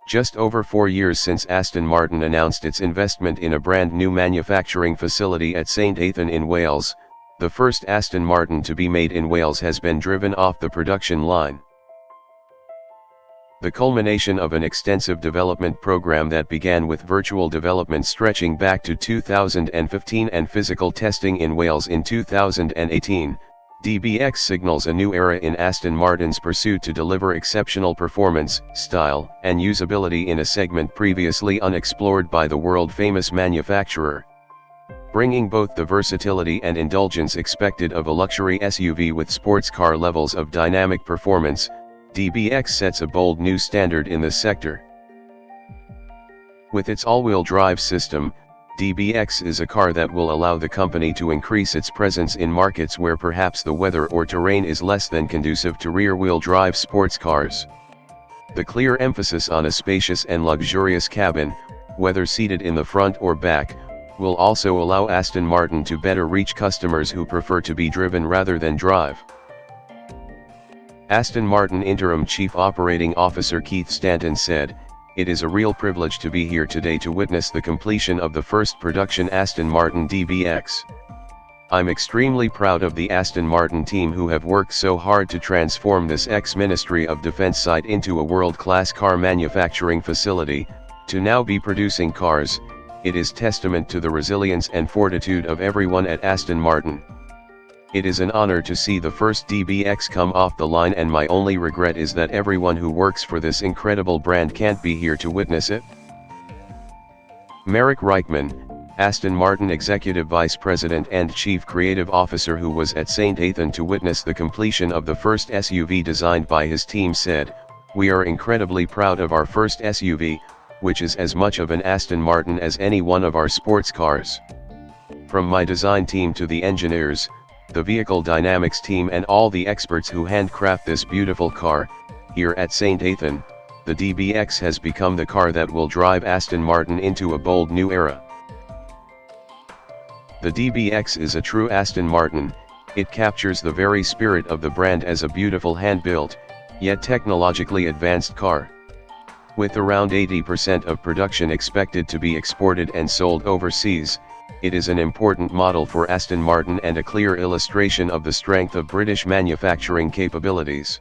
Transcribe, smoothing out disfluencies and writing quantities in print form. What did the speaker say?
Just over 4 years since Aston Martin announced its investment in a brand new manufacturing facility at St Athan in Wales, the first Aston Martin to be made in Wales has been driven off the production line. The culmination of an extensive development program that began with virtual development stretching back to 2015 and physical testing in Wales in 2018, DBX signals a new era in Aston Martin's pursuit to deliver exceptional performance, style, and usability in a segment previously unexplored by the world-famous manufacturer. Bringing both the versatility and indulgence expected of a luxury SUV with sports car levels of dynamic performance, DBX sets a bold new standard in the sector. With its all-wheel drive system, DBX is a car that will allow the company to increase its presence in markets where perhaps the weather or terrain is less than conducive to rear-wheel drive sports cars. The clear emphasis on a spacious and luxurious cabin, whether seated in the front or back, will also allow Aston Martin to better reach customers who prefer to be driven rather than drive. Aston Martin Interim Chief Operating Officer Keith Stanton said, "It is a real privilege to be here today to witness the completion of the first production Aston Martin DBX. I'm extremely proud of the Aston Martin team who have worked so hard to transform this ex-Ministry of Defence site into a world-class car manufacturing facility. To now be producing cars, it is testament to the resilience and fortitude of everyone at Aston Martin. It is an honor to see the first DBX come off the line, and my only regret is that everyone who works for this incredible brand can't be here to witness it." Marek Reichman, Aston Martin Executive Vice President and Chief Creative Officer who was at St Athan to witness the completion of the first SUV designed by his team, said, "We are incredibly proud of our first SUV, which is as much of an Aston Martin as any one of our sports cars. From my design team to the engineers, the vehicle dynamics team and all the experts who handcraft this beautiful car, here at St Athan, the DBX has become the car that will drive Aston Martin into a bold new era." The DBX is a true Aston Martin. It captures the very spirit of the brand as a beautiful hand-built, yet technologically advanced car. With around 80% of production expected to be exported and sold overseas, it is an important model for Aston Martin and a clear illustration of the strength of British manufacturing capabilities.